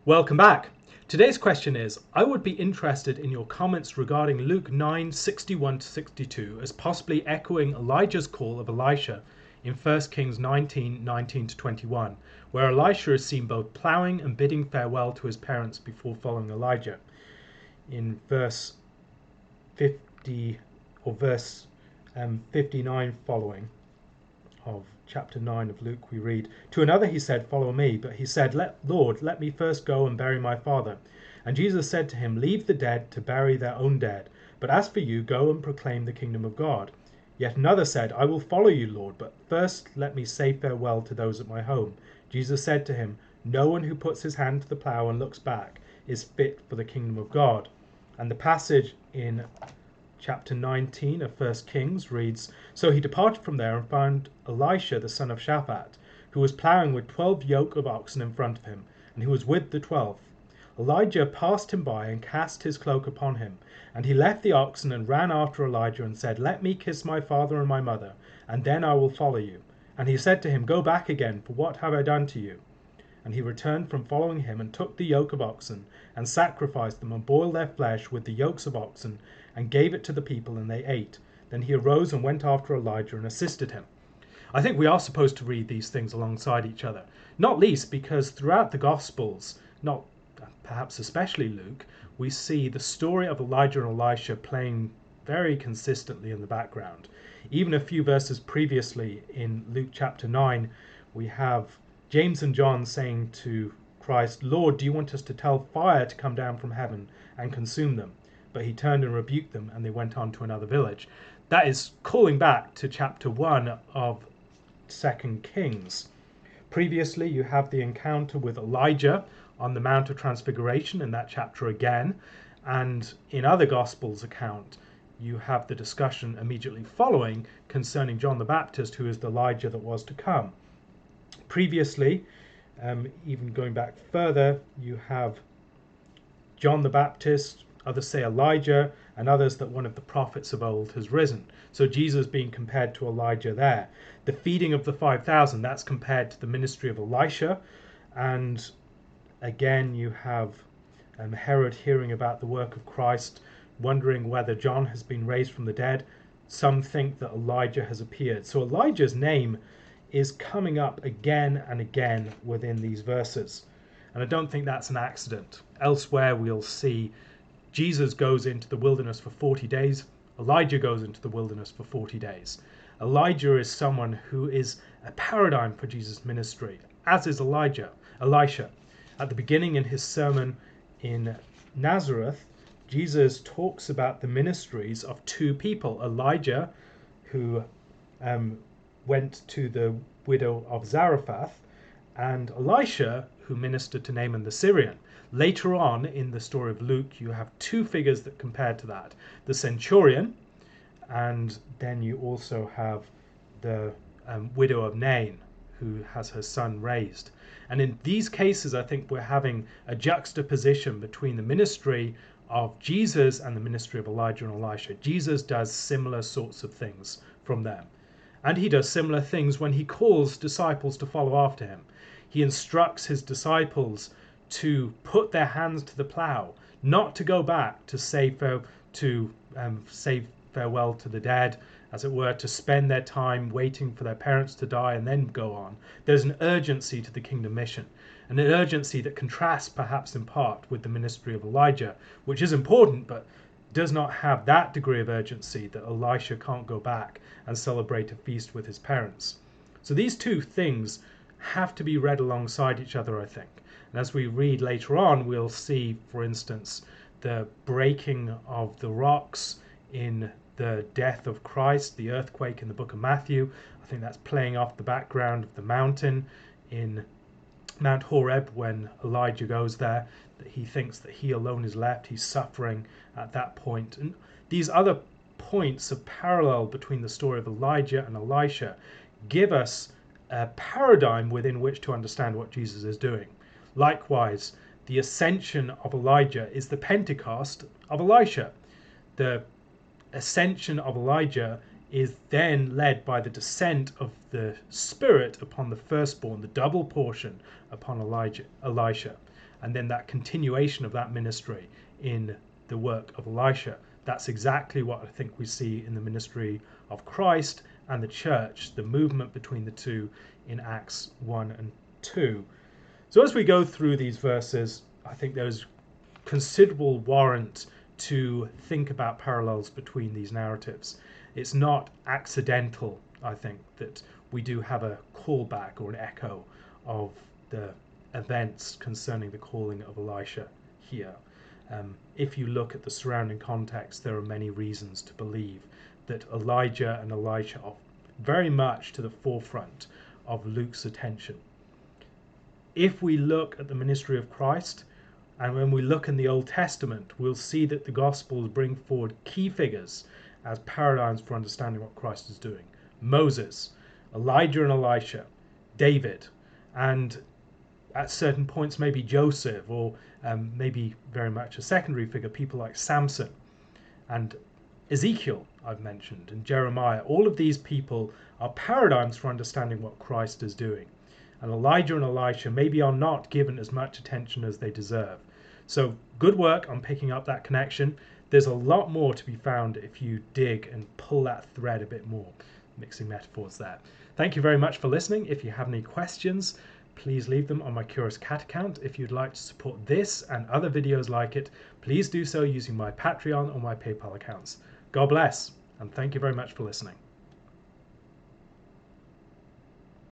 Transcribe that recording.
Welcome back. Today's question is, I would be interested in your comments regarding Luke 9:61 to 62 as possibly echoing Elijah's call of Elisha in 1 Kings 19:19 to 21, where Elisha is seen both plowing and bidding farewell to his parents before following Elijah. In verse 50 or verse 59 following of chapter 9 of Luke, we read, "To another he said, 'Follow me.' But he said, 'Lord, let me first go and bury my father.' And Jesus said to him, 'Leave the dead to bury their own dead. But as for you, go and proclaim the kingdom of God.' Yet another said, 'I will follow you, Lord, but first let me say farewell to those at my home.' Jesus said to him, 'No one who puts his hand to the plow and looks back is fit for the kingdom of God.'" And the passage in chapter 19 of 1 Kings reads, "So he departed from there and found Elisha the son of Shaphat, who was plowing with 12 yoke of oxen in front of him, and he was with the 12th. Elijah passed him by and cast his cloak upon him. And he left the oxen and ran after Elijah and said, 'Let me kiss my father and my mother, and then I will follow you.' And he said to him, 'Go back again, for what have I done to you?' And he returned from following him and took the yoke of oxen and sacrificed them and boiled their flesh with the yokes of oxen and gave it to the people, and they ate. Then he arose and went after Elijah and assisted him." I think we are supposed to read these things alongside each other, not least because throughout the Gospels, not perhaps especially Luke, we see the story of Elijah and Elisha playing very consistently in the background. Even a few verses previously in Luke chapter 9, we have James and John saying to Christ, "Lord, do you want us to tell fire to come down from heaven and consume them?" But he turned and rebuked them, and they went on to another village. That is calling back to chapter 1 of 2 Kings. Previously, you have the encounter with Elijah on the Mount of Transfiguration in that chapter again, and in other Gospels account, you have the discussion immediately following concerning John the Baptist, who is the Elijah that was to come. Previously, even going back further, you have John the Baptist, others say Elijah, and others that one of the prophets of old has risen. So Jesus being compared to Elijah there. The feeding of the 5,000, that's compared to the ministry of Elisha. And again, you have Herod hearing about the work of Christ, wondering whether John has been raised from the dead. Some think that Elijah has appeared. So Elijah's name is coming up again and again within these verses. And I don't think that's an accident. Elsewhere we'll see Jesus goes into the wilderness for 40 days. Elijah goes into the wilderness for 40 days. Elijah is someone who is a paradigm for Jesus' ministry, as is Elisha. At the beginning in his sermon in Nazareth, Jesus talks about the ministries of two people, Elijah, who went to the widow of Zarephath, and Elisha, who ministered to Naaman the Syrian. Later on in the story of Luke, you have two figures that compare to that. The centurion, and then you also have the widow of Nain, who has her son raised. And in these cases, I think we're having a juxtaposition between the ministry of Jesus and the ministry of Elijah and Elisha. Jesus does similar sorts of things from them. And he does similar things when he calls disciples to follow after him. He instructs his disciples to put their hands to the plow, not to go back to say farewell to the dead, as it were, to spend their time waiting for their parents to die and then go on. There's an urgency to the kingdom mission, and an urgency that contrasts perhaps in part with the ministry of Elijah, which is important, but does not have that degree of urgency that Elisha can't go back and celebrate a feast with his parents. So these two things have to be read alongside each other, I think. And as we read later on, we'll see, for instance, the breaking of the rocks in the death of Christ, the earthquake in the book of Matthew. I think that's playing off the background of the mountain in Mount Horeb when Elijah goes there, that he thinks that he alone is left. He's suffering at that point. And these other points of parallel between the story of Elijah and Elisha give us a paradigm within which to understand what Jesus is doing. Likewise, the ascension of Elijah is the Pentecost of Elisha. The ascension of Elijah is then led by the descent of the Spirit upon the firstborn, the double portion upon Elisha. and then that continuation of that ministry in the work of Elisha. That's exactly what I think we see in the ministry of Christ and the church, the movement between the two in Acts 1 and 2. So as we go through these verses, I think there's considerable warrant to think about parallels between these narratives. It's not accidental, I think, that we do have a callback or an echo of the events concerning the calling of Elisha here. If you look at the surrounding context, there are many reasons to believe that Elijah and Elisha are very much to the forefront of Luke's attention. If we look at the ministry of Christ, and when we look in the Old Testament, we'll see that the Gospels bring forward key figures as paradigms for understanding what Christ is doing. Moses, Elijah and Elisha, David, and at certain points maybe Joseph, or maybe very much a secondary figure, people like Samson and Ezekiel I've mentioned, and Jeremiah. All of these people are paradigms for understanding what Christ is doing. And Elijah and Elisha maybe are not given as much attention as they deserve. So good work on picking up that connection. There's a lot more to be found if you dig and pull that thread a bit more, mixing metaphors there. Thank you very much for listening. If you have any questions, please leave them on my Curious Cat account. If you'd like to support this and other videos like it, please do so using my Patreon or my PayPal accounts. God bless, and thank you very much for listening.